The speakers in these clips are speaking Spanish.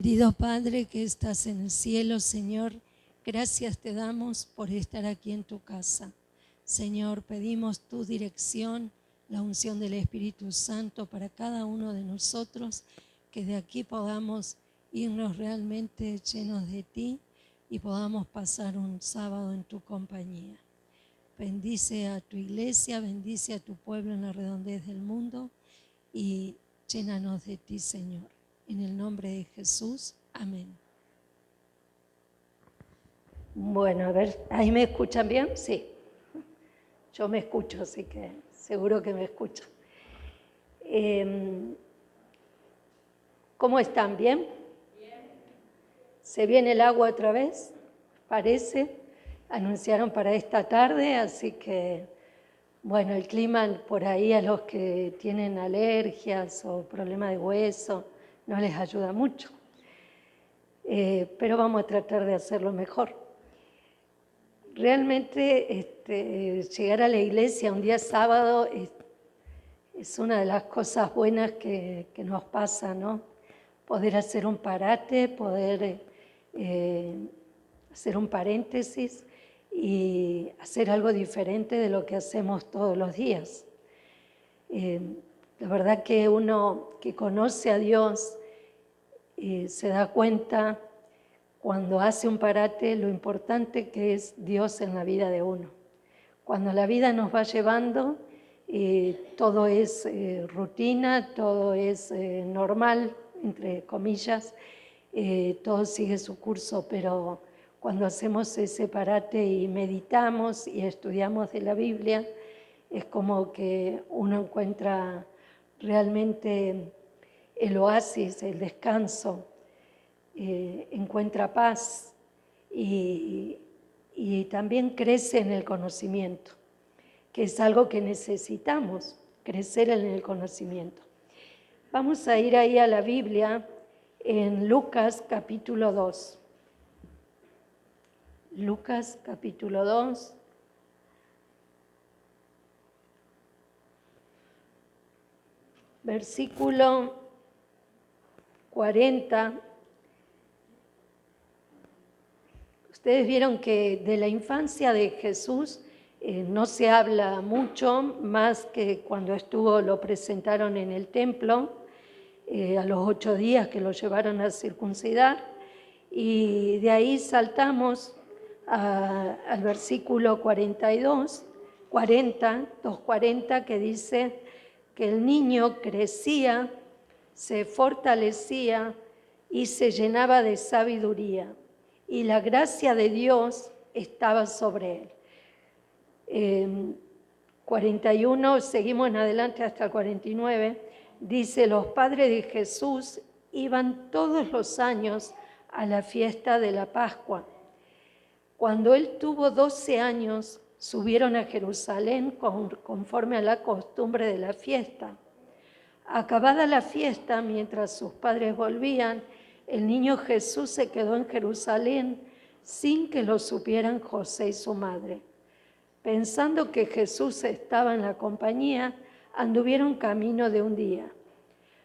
Querido Padre que estás en el cielo, Señor, gracias te damos por estar aquí en tu casa. Señor, pedimos tu dirección, la unción del Espíritu Santo para cada uno de nosotros, que de aquí podamos irnos realmente llenos de ti y podamos pasar un sábado en tu compañía. Bendice a tu iglesia, bendice a tu pueblo en la redondez del mundo y llénanos de ti, Señor. En el nombre de Jesús, amén. Bueno, a ver, ¿ahí me escuchan bien? Sí. Yo me escucho, así que seguro que me escuchan. ¿Cómo están? ¿Bien? Bien. ¿Se viene el agua otra vez? Parece. Anunciaron para esta tarde, así que, bueno, el clima por ahí a los que tienen alergias o problemas de hueso no les ayuda mucho. Pero vamos a tratar de hacerlo mejor. Realmente llegar a la iglesia un día sábado es una de las cosas buenas que nos pasa, ¿no? Poder hacer un parate, poder hacer un paréntesis y hacer algo diferente de lo que hacemos todos los días. La verdad que uno que conoce a Dios se da cuenta cuando hace un parate lo importante que es Dios en la vida de uno. Cuando la vida nos va llevando, todo es rutina, todo es normal, entre comillas, todo sigue su curso, pero cuando hacemos ese parate y meditamos y estudiamos de la Biblia, es como que uno encuentra realmente el oasis, el descanso, encuentra paz y también crece en el conocimiento, que es algo que necesitamos, crecer en el conocimiento. Vamos a ir ahí a la Biblia en Lucas capítulo 2. Lucas capítulo 2. Versículo 40. Ustedes vieron que de la infancia de Jesús no se habla mucho, más que cuando lo presentaron en el templo, a los 8 días que lo llevaron a circuncidar, y de ahí saltamos al versículo 42, 2:40, que dice que el niño crecía, se fortalecía y se llenaba de sabiduría, y la gracia de Dios estaba sobre él. 41, seguimos en adelante hasta el 49, dice: los padres de Jesús iban todos los años a la fiesta de la Pascua. Cuando él tuvo 12 años, subieron a Jerusalén conforme a la costumbre de la fiesta. Acabada la fiesta, mientras sus padres volvían, el niño Jesús se quedó en Jerusalén sin que lo supieran José y su madre. Pensando que Jesús estaba en la compañía, anduvieron camino de un día.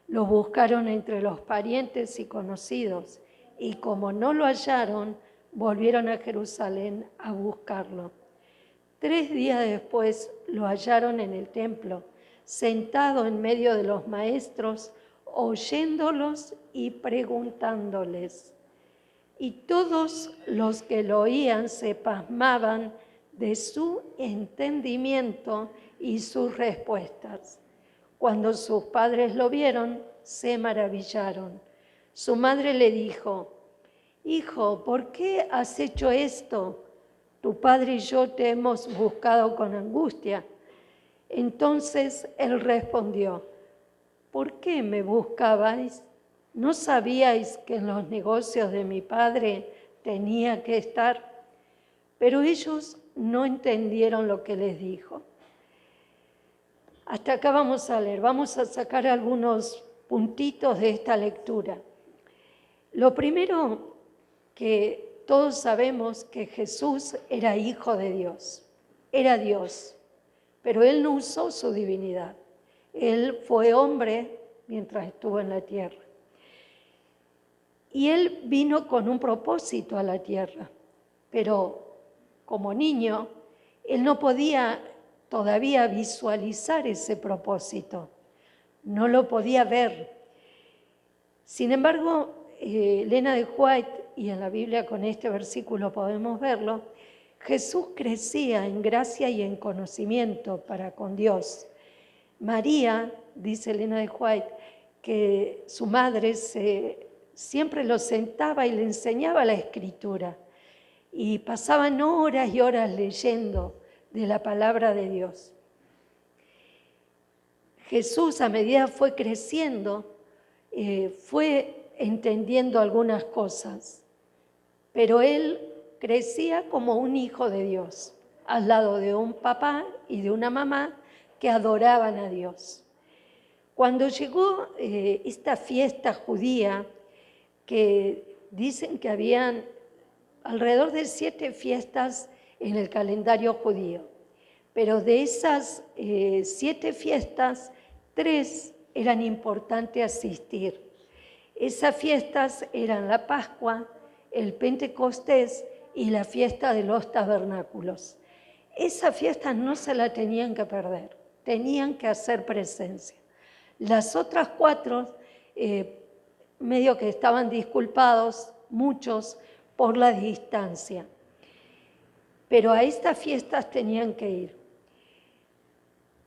Lo buscaron entre los parientes y conocidos, y como no lo hallaron, volvieron a Jerusalén a buscarlo. 3 días después lo hallaron en el templo, sentado en medio de los maestros, oyéndolos y preguntándoles. Y todos los que lo oían se pasmaban de su entendimiento y sus respuestas. Cuando sus padres lo vieron, se maravillaron. Su madre le dijo: hijo, ¿por qué has hecho esto? Tu padre y yo te hemos buscado con angustia. Entonces él respondió: ¿por qué me buscabais? ¿No sabíais que en los negocios de mi padre tenía que estar? Pero ellos no entendieron lo que les dijo. Hasta acá vamos a leer, vamos a sacar algunos puntitos de esta lectura. Lo primero, que todos sabemos que Jesús era hijo de Dios, era Dios, pero él no usó su divinidad. Él fue hombre mientras estuvo en la tierra. Y él vino con un propósito a la tierra, pero como niño, él no podía todavía visualizar ese propósito, no lo podía ver. Sin embargo, Elena de White, y en la Biblia con este versículo podemos verlo, Jesús crecía en gracia y en conocimiento para con Dios. María, dice Elena de White, que su madre siempre lo sentaba y le enseñaba la Escritura. Y pasaban horas y horas leyendo de la palabra de Dios. Jesús, a medida fue creciendo, fue entendiendo algunas cosas, pero él crecía como un hijo de Dios, al lado de un papá y de una mamá que adoraban a Dios. Cuando llegó esta fiesta judía, que dicen que habían alrededor de 7 fiestas en el calendario judío, pero de esas 7 fiestas, 3 eran importantes asistir. Esas fiestas eran la Pascua, el Pentecostés y la fiesta de los tabernáculos. Esas fiestas no se la tenían que perder, tenían que hacer presencia. Las otras 4, medio que estaban disculpados, muchos, por la distancia. Pero a estas fiestas tenían que ir.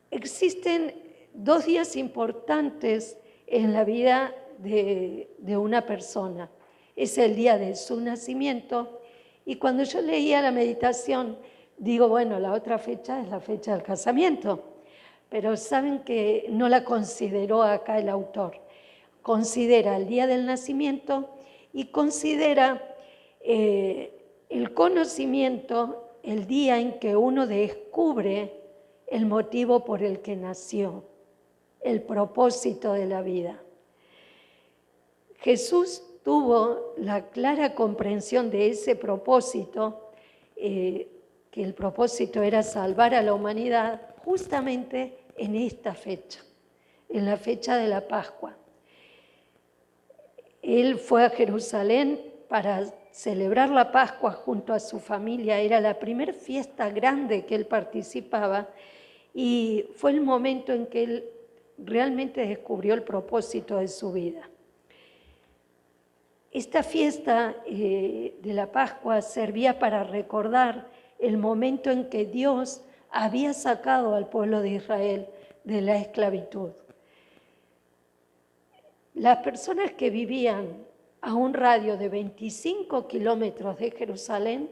Existen 2 días importantes en la vida de una persona. Es el día de su nacimiento, y cuando yo leía la meditación, digo, bueno, la otra fecha es la fecha del casamiento, pero saben que no la consideró acá el autor. Considera el día del nacimiento y considera el conocimiento, el día en que uno descubre el motivo por el que nació, el propósito de la vida. Jesús tuvo la clara comprensión de ese propósito, que el propósito era salvar a la humanidad justamente en esta fecha, en la fecha de la Pascua. Él fue a Jerusalén para celebrar la Pascua junto a su familia. Era la primera fiesta grande que él participaba y fue el momento en que él realmente descubrió el propósito de su vida. Esta fiesta de la Pascua servía para recordar el momento en que Dios había sacado al pueblo de Israel de la esclavitud. Las personas que vivían a un radio de 25 kilómetros de Jerusalén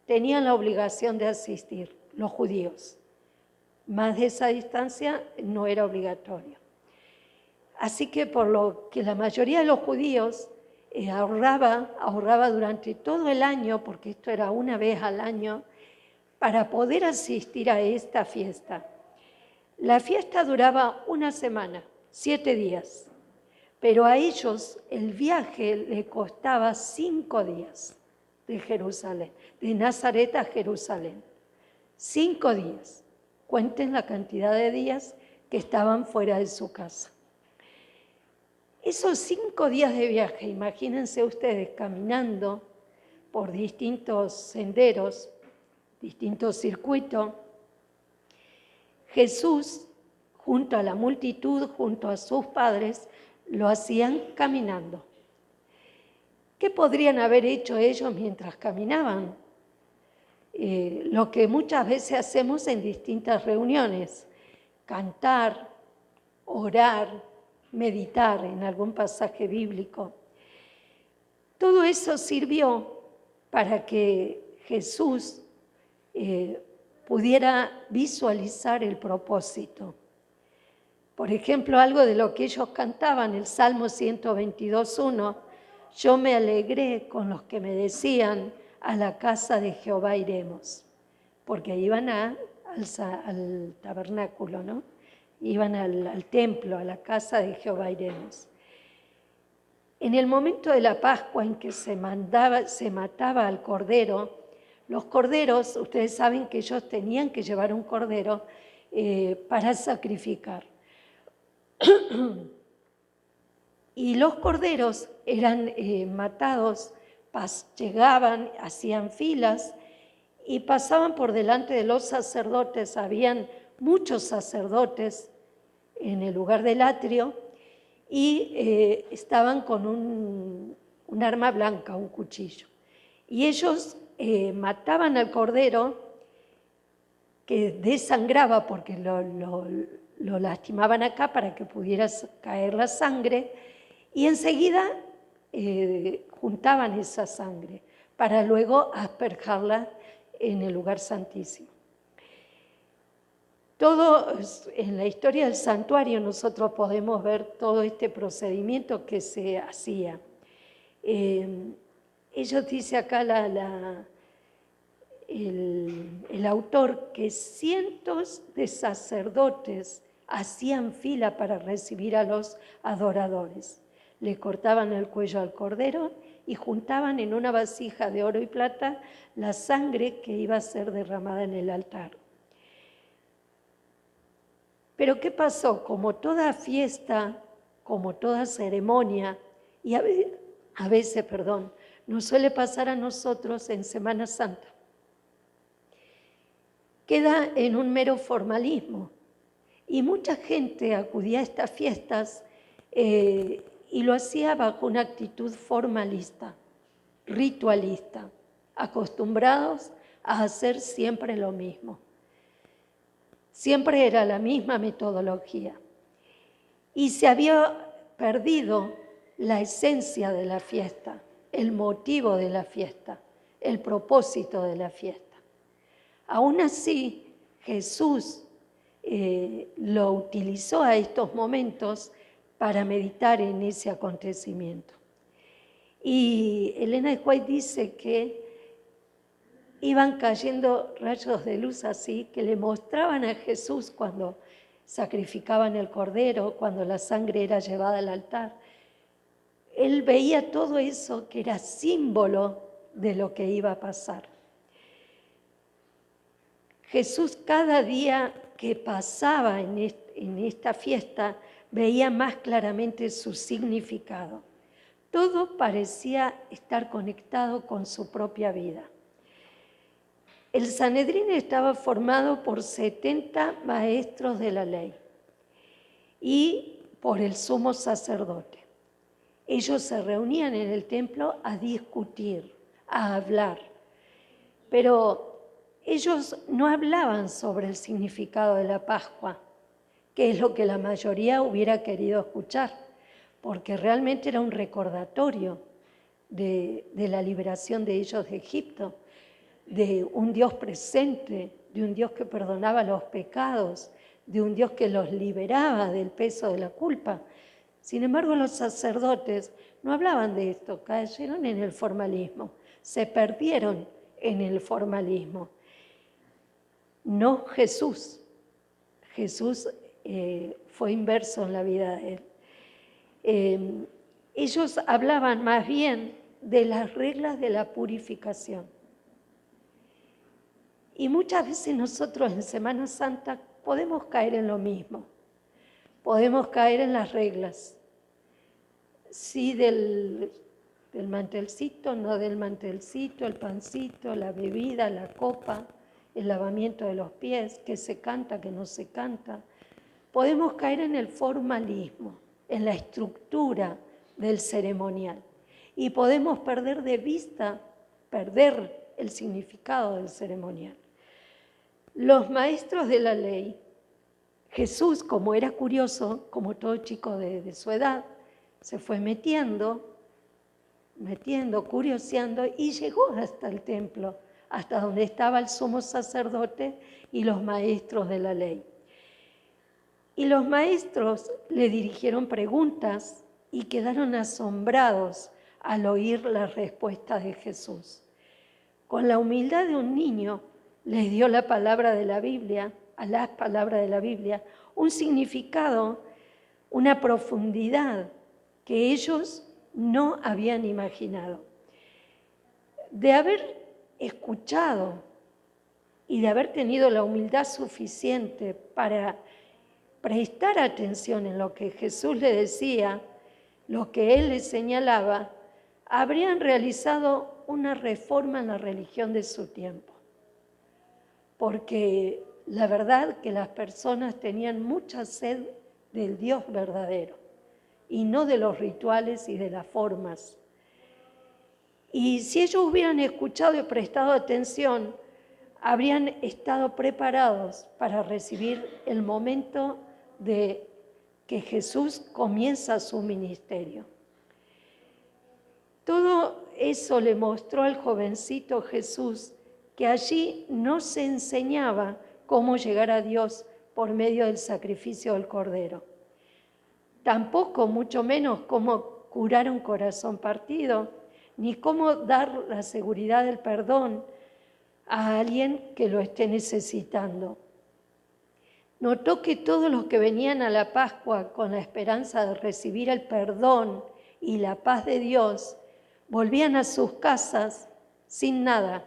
tenían la obligación de asistir, los judíos. Más de esa distancia no era obligatorio. Así que por lo que la mayoría de los judíos ahorraba durante todo el año, porque esto era una vez al año, para poder asistir a esta fiesta. La fiesta duraba una semana, 7 días, pero a ellos el viaje le costaba 5 días de Jerusalén, de Nazaret a Jerusalén. 5 días. Cuenten la cantidad de días que estaban fuera de su casa. Esos 5 días de viaje, imagínense ustedes caminando por distintos senderos, distintos circuitos. Jesús, junto a la multitud, junto a sus padres, lo hacían caminando. ¿Qué podrían haber hecho ellos mientras caminaban? Lo que muchas veces hacemos en distintas reuniones: cantar, orar, meditar en algún pasaje bíblico. Todo eso sirvió para que Jesús pudiera visualizar el propósito. Por ejemplo, algo de lo que ellos cantaban, el Salmo 122:1, yo me alegré con los que me decían, a la casa de Jehová iremos, porque iban al tabernáculo, ¿no? Iban al templo, a la casa de Jehová iremos. En el momento de la Pascua en que se mataba al cordero, los corderos, ustedes saben que ellos tenían que llevar un cordero para sacrificar. Y los corderos eran matados, llegaban, hacían filas y pasaban por delante de los sacerdotes. Habían muchos sacerdotes en el lugar del atrio y estaban con un arma blanca, un cuchillo. Y ellos mataban al cordero, que desangraba porque lo lastimaban acá para que pudiera caer la sangre, y enseguida juntaban esa sangre para luego asperjarla en el lugar santísimo. Todo en la historia del santuario nosotros podemos ver todo este procedimiento que se hacía. Ellos dice acá el autor que cientos de sacerdotes hacían fila para recibir a los adoradores. Le cortaban el cuello al cordero y juntaban en una vasija de oro y plata la sangre que iba a ser derramada en el altar. Pero ¿qué pasó? Como toda fiesta, como toda ceremonia, y a veces, nos suele pasar a nosotros en Semana Santa, queda en un mero formalismo. Y mucha gente acudía a estas fiestas y lo hacía bajo una actitud formalista, ritualista, acostumbrados a hacer siempre lo mismo. Siempre era la misma metodología. Y se había perdido la esencia de la fiesta, el motivo de la fiesta, el propósito de la fiesta. Aún así, Jesús lo utilizó a estos momentos para meditar en ese acontecimiento. Y Elena de White dice que iban cayendo rayos de luz así, que le mostraban a Jesús cuando sacrificaban el cordero, cuando la sangre era llevada al altar. Él veía todo eso que era símbolo de lo que iba a pasar. Jesús cada día que pasaba en esta fiesta veía más claramente su significado. Todo parecía estar conectado con su propia vida. El Sanedrín estaba formado por 70 maestros de la ley y por el sumo sacerdote. Ellos se reunían en el templo a discutir, a hablar, pero ellos no hablaban sobre el significado de la Pascua, que es lo que la mayoría hubiera querido escuchar, porque realmente era un recordatorio de la liberación de ellos de Egipto, de un Dios presente, de un Dios que perdonaba los pecados, de un Dios que los liberaba del peso de la culpa. Sin embargo, los sacerdotes no hablaban de esto, cayeron en el formalismo, se perdieron en el formalismo. No Jesús. Jesús fue inverso en la vida de él. Ellos hablaban más bien de las reglas de la purificación. Y muchas veces nosotros en Semana Santa podemos caer en lo mismo. Podemos caer en las reglas. Sí del mantelcito, no del mantelcito, el pancito, la bebida, la copa, el lavamiento de los pies, que se canta, que no se canta. Podemos caer en el formalismo, en la estructura del ceremonial. Y podemos perder de vista, perder el significado del ceremonial. Los maestros de la ley, Jesús, como era curioso, como todo chico de su edad, se fue metiendo, curioseando, y llegó hasta el templo, hasta donde estaba el sumo sacerdote y los maestros de la ley. Y los maestros le dirigieron preguntas y quedaron asombrados al oír las respuestas de Jesús. Con la humildad de un niño, les dio la palabra de la Biblia, a las palabras de la Biblia, un significado, una profundidad que ellos no habían imaginado. De haber escuchado y de haber tenido la humildad suficiente para prestar atención en lo que Jesús le decía, lo que él les señalaba, habrían realizado una reforma en la religión de su tiempo. Porque la verdad que las personas tenían mucha sed del Dios verdadero y no de los rituales y de las formas. Y si ellos hubieran escuchado y prestado atención, habrían estado preparados para recibir el momento de que Jesús comienza su ministerio. Todo eso le mostró al jovencito Jesús que allí no se enseñaba cómo llegar a Dios por medio del sacrificio del Cordero. Tampoco, mucho menos, cómo curar un corazón partido, ni cómo dar la seguridad del perdón a alguien que lo esté necesitando. Notó que todos los que venían a la Pascua con la esperanza de recibir el perdón y la paz de Dios, volvían a sus casas sin nada,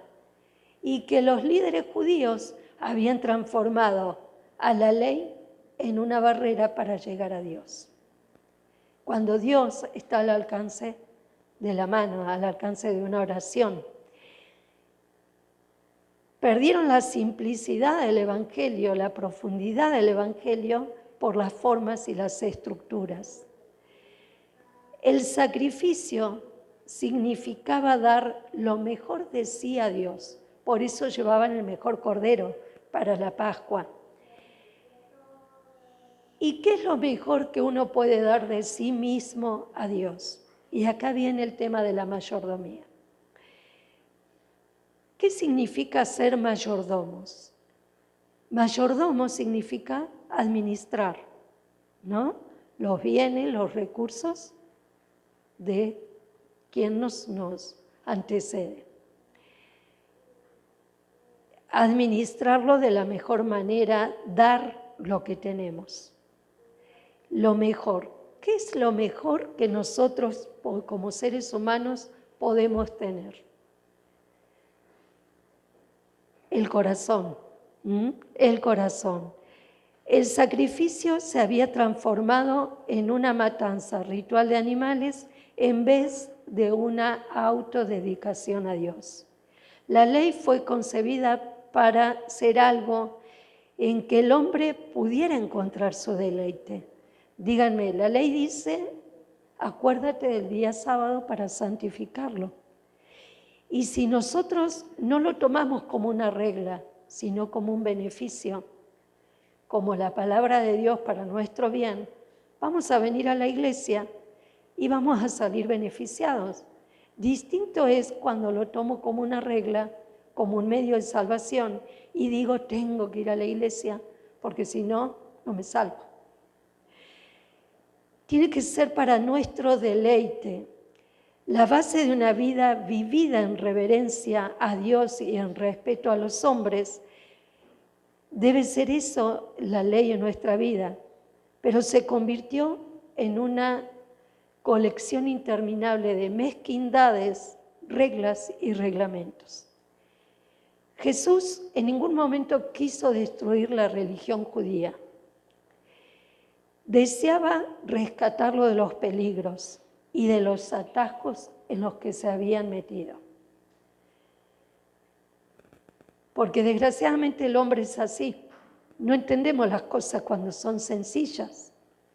y que los líderes judíos habían transformado a la ley en una barrera para llegar a Dios. Cuando Dios está al alcance de la mano, al alcance de una oración. Perdieron la simplicidad del Evangelio, la profundidad del Evangelio por las formas y las estructuras. El sacrificio significaba dar lo mejor de sí a Dios. Por eso llevaban el mejor cordero para la Pascua. ¿Y qué es lo mejor que uno puede dar de sí mismo a Dios? Y acá viene el tema de la mayordomía. ¿Qué significa ser mayordomos? Mayordomo significa administrar, ¿no? Los bienes, los recursos de quien nos antecede. Administrarlo de la mejor manera, dar lo que tenemos. Lo mejor. ¿Qué es lo mejor que nosotros como seres humanos podemos tener? El corazón. El corazón. El sacrificio se había transformado en una matanza ritual de animales en vez de una autodedicación a Dios. La ley fue concebida para ser algo en que el hombre pudiera encontrar su deleite. Díganme, la ley dice, acuérdate del día sábado para santificarlo. Y si nosotros no lo tomamos como una regla, sino como un beneficio, como la palabra de Dios para nuestro bien, vamos a venir a la iglesia y vamos a salir beneficiados. Distinto es cuando lo tomo como una regla, como un medio de salvación, y digo, tengo que ir a la iglesia, porque si no, no me salvo. Tiene que ser para nuestro deleite. La base de una vida vivida en reverencia a Dios y en respeto a los hombres, debe ser eso la ley en nuestra vida, pero se convirtió en una colección interminable de mezquindades, reglas y reglamentos. Jesús en ningún momento quiso destruir la religión judía. Deseaba rescatarlo de los peligros y de los atajos en los que se habían metido. Porque desgraciadamente el hombre es así. No entendemos las cosas cuando son sencillas,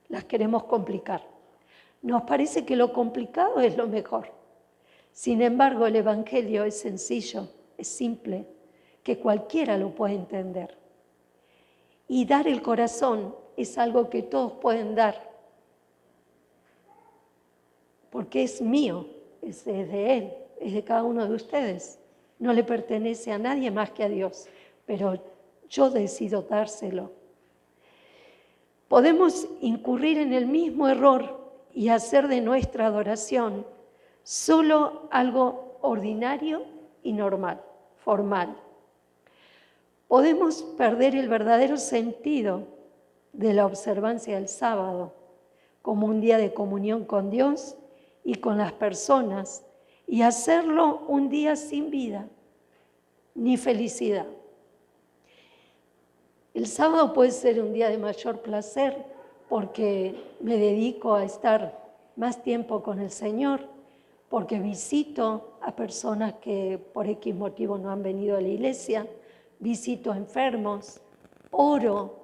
las queremos complicar. Nos parece que lo complicado es lo mejor. Sin embargo, el Evangelio es sencillo, es simple, que cualquiera lo puede entender. Y dar el corazón es algo que todos pueden dar, porque es mío, es de Él, es de cada uno de ustedes. No le pertenece a nadie más que a Dios, pero yo decido dárselo. Podemos incurrir en el mismo error y hacer de nuestra adoración solo algo ordinario y normal, formal. Podemos perder el verdadero sentido de la observancia del sábado como un día de comunión con Dios y con las personas, y hacerlo un día sin vida ni felicidad. El sábado puede ser un día de mayor placer porque me dedico a estar más tiempo con el Señor, porque visito a personas que por X motivo no han venido a la iglesia, visito a enfermos, oro,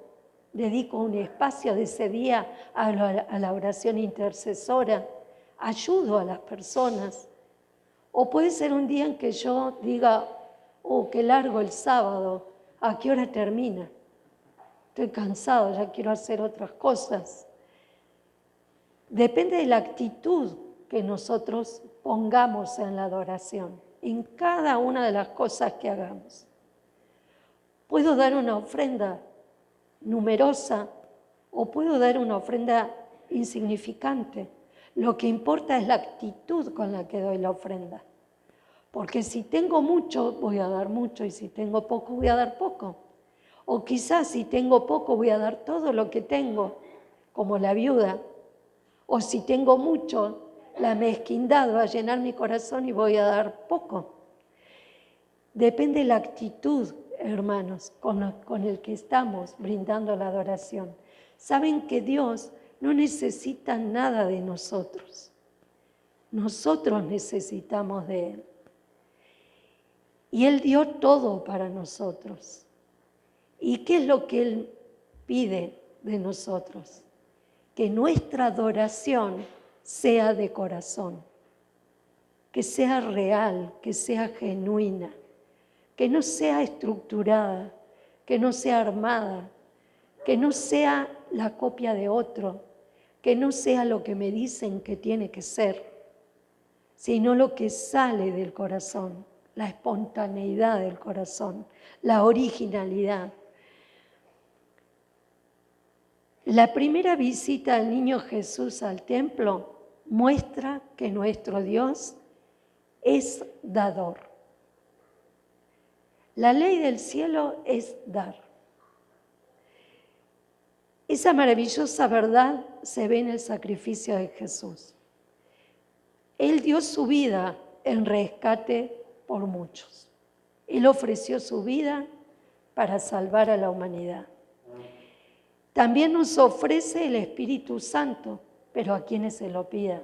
dedico un espacio de ese día a la oración intercesora, ayudo a las personas. O puede ser un día en que yo diga, oh, qué largo el sábado, ¿a qué hora termina? Estoy cansado, ya quiero hacer otras cosas. Depende de la actitud que nosotros pongamos en la adoración, en cada una de las cosas que hagamos. Puedo dar una ofrenda numerosa o puedo dar una ofrenda insignificante. Lo que importa es la actitud con la que doy la ofrenda. Porque si tengo mucho, voy a dar mucho, y si tengo poco, voy a dar poco. O quizás si tengo poco, voy a dar todo lo que tengo, como la viuda. O si tengo mucho, la mezquindad va a llenar mi corazón y voy a dar poco. Depende de la actitud, hermanos, con el que estamos brindando la adoración. Saben que Dios no necesita nada de nosotros. Nosotros necesitamos de Él. Y Él dio todo para nosotros. ¿Y qué es lo que Él pide de nosotros? Que nuestra adoración sea de corazón, que sea real, que sea genuina, que no sea estructurada, que no sea armada, que no sea la copia de otro, que no sea lo que me dicen que tiene que ser, sino lo que sale del corazón, la espontaneidad del corazón, la originalidad. La primera visita del niño Jesús al templo muestra que nuestro Dios es dador. La ley del cielo es dar. Esa maravillosa verdad se ve en el sacrificio de Jesús. Él dio su vida en rescate por muchos. Él ofreció su vida para salvar a la humanidad. También nos ofrece el Espíritu Santo, pero a quienes se lo pidan,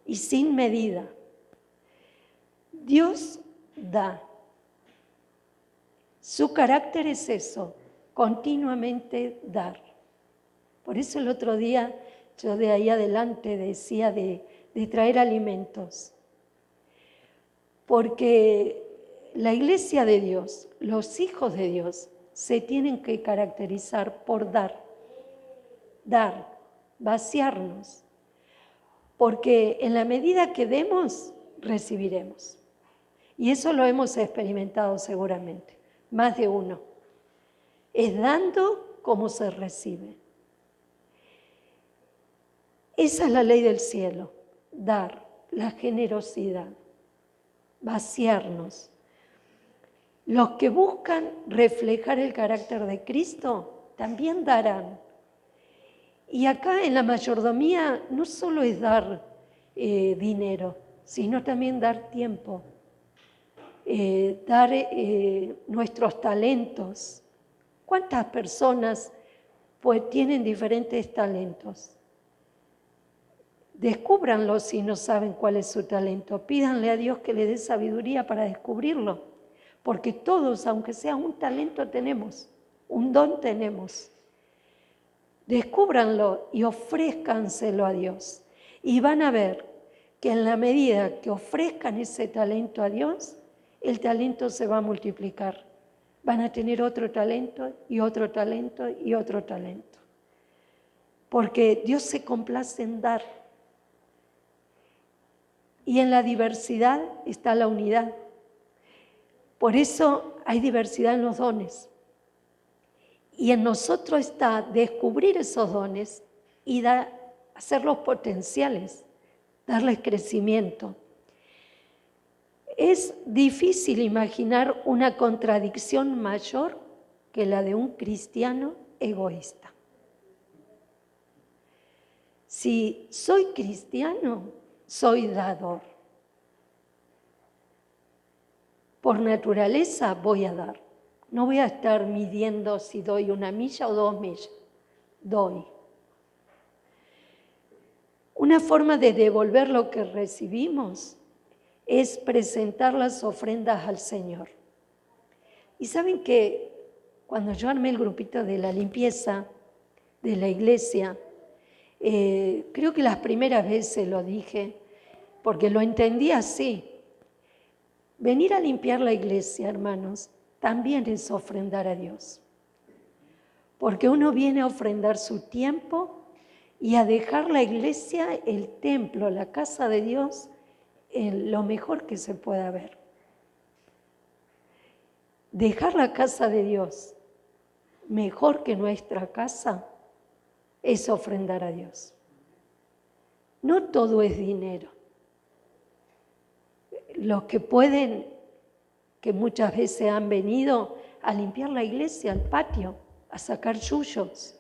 y sin medida. Dios da. Su carácter es eso, continuamente dar. Por eso el otro día yo de ahí adelante decía de traer alimentos. Porque la iglesia de Dios, los hijos de Dios, se tienen que caracterizar por dar, vaciarnos. Porque en la medida que demos, recibiremos. Y eso lo hemos experimentado seguramente, más de uno. Es dando como se recibe. Esa es la ley del cielo, dar, la generosidad, vaciarnos. Los que buscan reflejar el carácter de Cristo también darán. Y acá en la mayordomía no solo es dar dinero, sino también dar tiempo, dar nuestros talentos. ¿Cuántas personas pues tienen diferentes talentos? Descúbranlo si no saben cuál es su talento. Pídanle a Dios que le dé sabiduría para descubrirlo. Porque todos, aunque sea un talento, tenemos, un don tenemos. Descúbranlo y ofrézcanselo a Dios. Y van a ver que en la medida que ofrezcan ese talento a Dios, el talento se va a multiplicar. Van a tener otro talento y otro talento y otro talento. Porque Dios se complace en dar. Y en la diversidad está la unidad. Por eso hay diversidad en los dones. Y en nosotros está descubrir esos dones y hacerlos potenciales, darles crecimiento. Es difícil imaginar una contradicción mayor que la de un cristiano egoísta. Si soy cristiano, soy dador. Por naturaleza voy a dar. No voy a estar midiendo si doy 1 milla o 2 millas. Doy. Una forma de devolver lo que recibimos es presentar las ofrendas al Señor. Y saben que cuando yo armé el grupito de la limpieza de la iglesia, creo que las primeras veces lo dije, porque lo entendí así. Venir a limpiar la iglesia, hermanos, también es ofrendar a Dios. Porque uno viene a ofrendar su tiempo y a dejar la iglesia, el templo, la casa de Dios, en lo mejor que se pueda ver. Dejar la casa de Dios mejor que nuestra casa es ofrendar a Dios. No todo es dinero. Los que pueden, que muchas veces han venido a limpiar la iglesia, el patio, a sacar yuyos,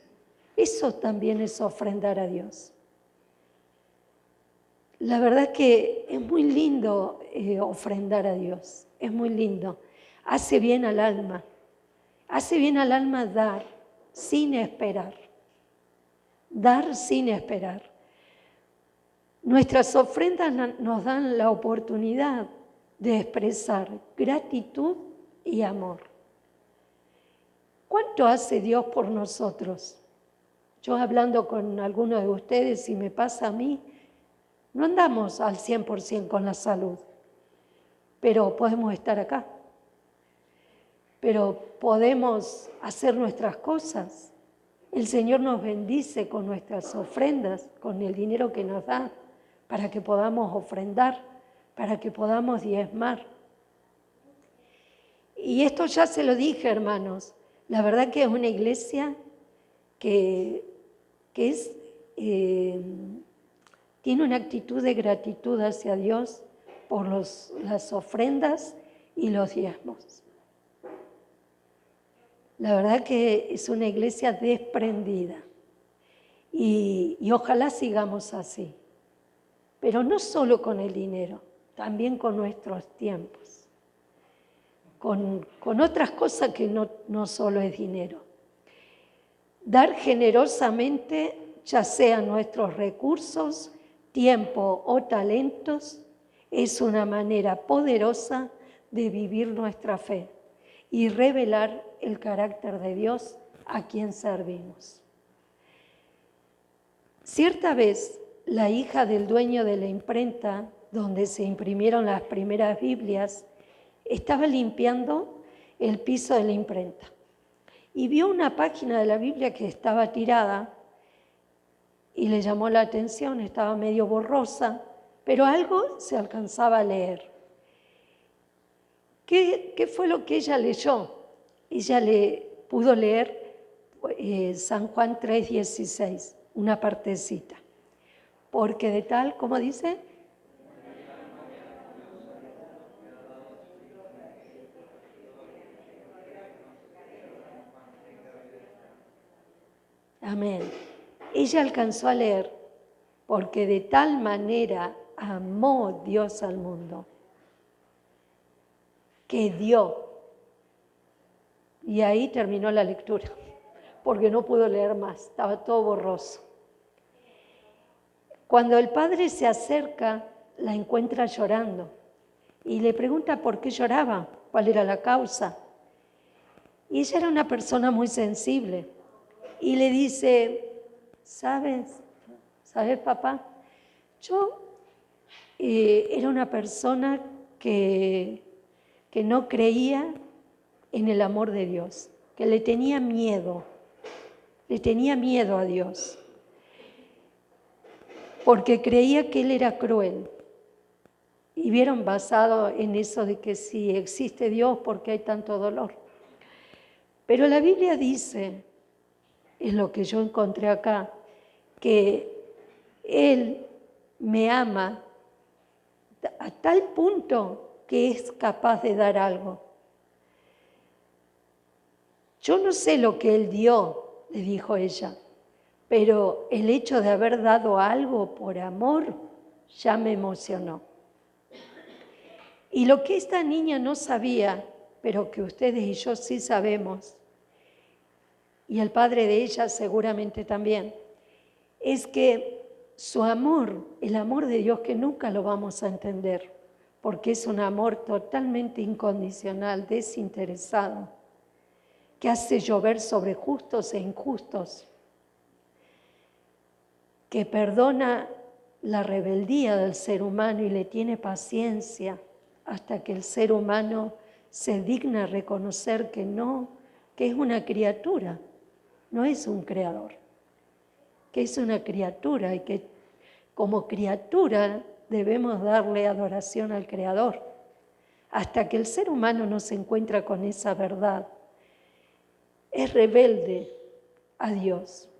eso también es ofrendar a Dios. La verdad que es muy lindo ofrendar a Dios, es muy lindo. Hace bien al alma dar sin esperar. Dar sin esperar. Nuestras ofrendas nos dan la oportunidad de expresar gratitud y amor. ¿Cuánto hace Dios por nosotros? Yo hablando con algunos de ustedes, si me pasa a mí, no andamos al 100% con la salud, pero podemos estar acá. Pero podemos hacer nuestras cosas. El Señor nos bendice con nuestras ofrendas, con el dinero que nos da, para que podamos ofrendar, para que podamos diezmar. Y esto ya se lo dije, hermanos. La verdad que es una iglesia que tiene una actitud de gratitud hacia Dios por las ofrendas y los diezmos. La verdad que es una iglesia desprendida y ojalá sigamos así. Pero no solo con el dinero, también con nuestros tiempos, con otras cosas que no solo es dinero. Dar generosamente, ya sean nuestros recursos, tiempo o talentos, es una manera poderosa de vivir nuestra fe y revelar el carácter de Dios a quien servimos. Cierta vez, la hija del dueño de la imprenta, donde se imprimieron las primeras Biblias, estaba limpiando el piso de la imprenta y vio una página de la Biblia que estaba tirada y le llamó la atención, estaba medio borrosa, pero algo se alcanzaba a leer. ¿Qué fue lo que ella leyó? Ella pudo leer San Juan 3:16, una partecita. Porque de tal, ¿cómo dice? Amén. Ella alcanzó a leer, porque de tal manera amó Dios al mundo, que dio. Y ahí terminó la lectura, porque no pudo leer más, estaba todo borroso. Cuando el padre se acerca, la encuentra llorando y le pregunta por qué lloraba, cuál era la causa. Y ella era una persona muy sensible y le dice, ¿sabes papá? Yo era una persona que no creía en el amor de Dios, que le tenía miedo a Dios, porque creía que Él era cruel. Y vieron basado en eso de que si existe Dios, ¿por qué hay tanto dolor? Pero la Biblia dice, es lo que yo encontré acá, que Él me ama a tal punto que es capaz de dar algo. Yo no sé lo que Él dio, le dijo ella, pero el hecho de haber dado algo por amor ya me emocionó. Y lo que esta niña no sabía, pero que ustedes y yo sí sabemos, y el padre de ella seguramente también, es que su amor, el amor de Dios que nunca lo vamos a entender, porque es un amor totalmente incondicional, desinteresado, que hace llover sobre justos e injustos, que perdona la rebeldía del ser humano y le tiene paciencia hasta que el ser humano se digna reconocer que es una criatura, no es un creador, que es una criatura y que como criatura debemos darle adoración al Creador. Hasta que el ser humano no se encuentra con esa verdad, es rebelde a Dios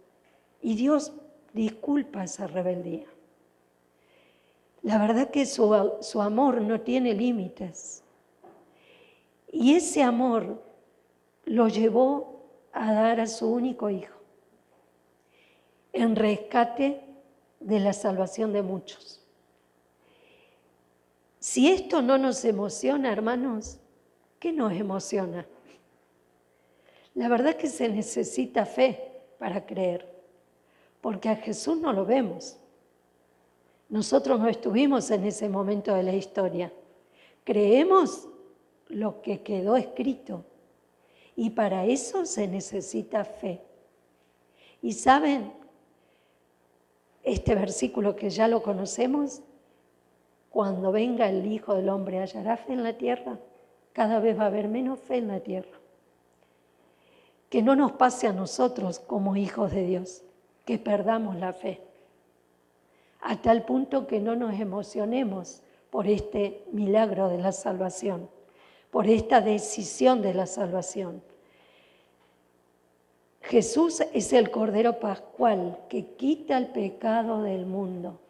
y Dios disculpa esa rebeldía. La verdad que su amor no tiene límites. Y ese amor lo llevó a dar a su único hijo en rescate de la salvación de muchos. Si esto no nos emociona, hermanos, ¿qué nos emociona? La verdad que se necesita fe para creer, porque a Jesús no lo vemos. Nosotros no estuvimos en ese momento de la historia. Creemos lo que quedó escrito y para eso se necesita fe. Y saben, este versículo que ya lo conocemos, cuando venga el Hijo del Hombre, ¿hallará fe en la tierra? Cada vez va a haber menos fe en la tierra. Que no nos pase a nosotros como hijos de Dios, que perdamos la fe, a tal punto que no nos emocionemos por este milagro de la salvación, por esta decisión de la salvación. Jesús es el Cordero Pascual que quita el pecado del mundo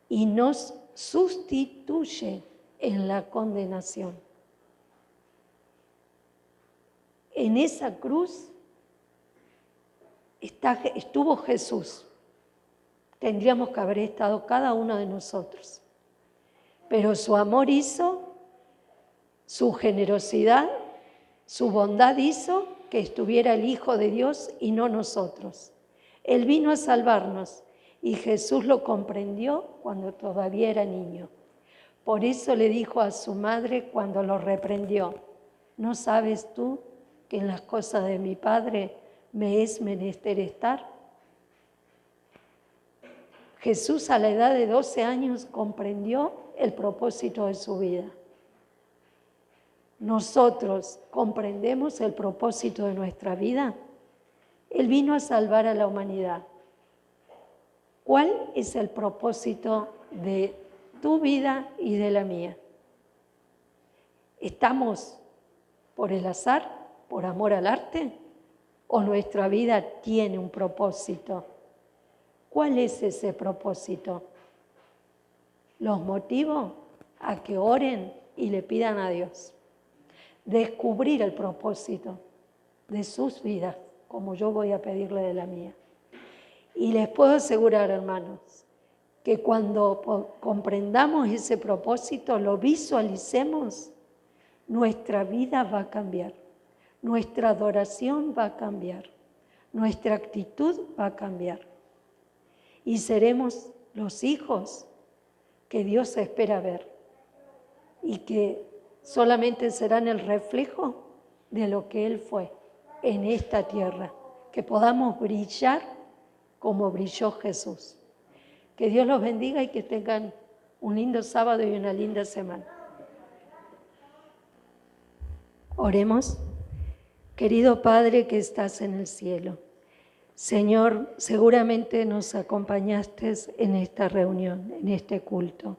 y nos sustituye en la condenación. En esa cruz estuvo Jesús. Tendríamos que haber estado cada uno de nosotros. Pero su amor hizo, su generosidad, su bondad hizo que estuviera el Hijo de Dios y no nosotros. Él vino a salvarnos y Jesús lo comprendió cuando todavía era niño. Por eso le dijo a su madre cuando lo reprendió: ¿no sabes tú que en las cosas de mi Padre me es menester estar? Jesús a la edad de 12 años comprendió el propósito de su vida. Nosotros comprendemos el propósito de nuestra vida. Él vino a salvar a la humanidad. ¿Cuál es el propósito de tu vida y de la mía? ¿Estamos por el azar, por amor al arte? ¿O nuestra vida tiene un propósito? ¿Cuál es ese propósito? Los motivo a que oren y le pidan a Dios. Descubrir el propósito de sus vidas, como yo voy a pedirle de la mía. Y les puedo asegurar, hermanos, que cuando comprendamos ese propósito, lo visualicemos, nuestra vida va a cambiar, nuestra adoración va a cambiar, nuestra actitud va a cambiar. Y seremos los hijos que Dios espera ver y que solamente serán el reflejo de lo que Él fue en esta tierra, que podamos brillar como brilló Jesús. Que Dios los bendiga y que tengan un lindo sábado y una linda semana. Oremos. Querido Padre que estás en el cielo, Señor, seguramente nos acompañaste en esta reunión, en este culto.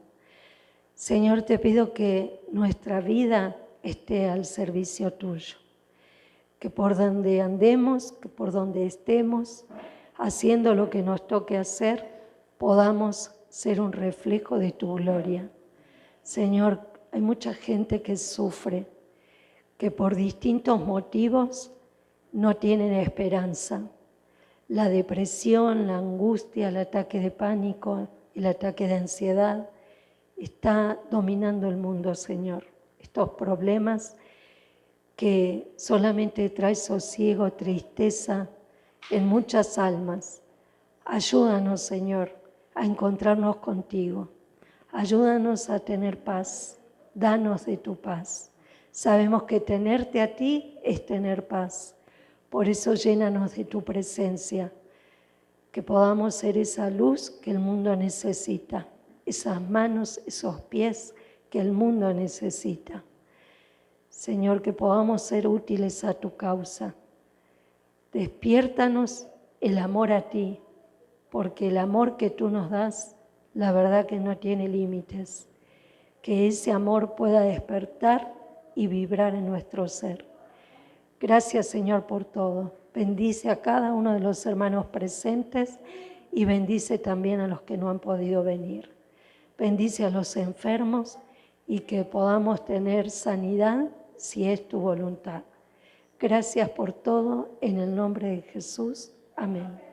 Señor, te pido que nuestra vida esté al servicio tuyo, que por donde andemos, que por donde estemos, haciendo lo que nos toque hacer, podamos ser un reflejo de tu gloria. Señor, hay mucha gente que sufre, que por distintos motivos no tienen esperanza. La depresión, la angustia, el ataque de pánico, el ataque de ansiedad, está dominando el mundo, Señor. Estos problemas que solamente trae sosiego, tristeza en muchas almas. Ayúdanos, Señor, a encontrarnos contigo. Ayúdanos a tener paz. Danos de tu paz. Sabemos que tenerte a ti es tener paz. Por eso llénanos de tu presencia, que podamos ser esa luz que el mundo necesita, esas manos, esos pies que el mundo necesita. Señor, que podamos ser útiles a tu causa. Despiértanos el amor a ti, porque el amor que tú nos das, la verdad que no tiene límites. Que ese amor pueda despertar y vibrar en nuestro ser. Gracias, Señor, por todo. Bendice a cada uno de los hermanos presentes y bendice también a los que no han podido venir. Bendice a los enfermos y que podamos tener sanidad si es tu voluntad. Gracias por todo, en el nombre de Jesús. Amén.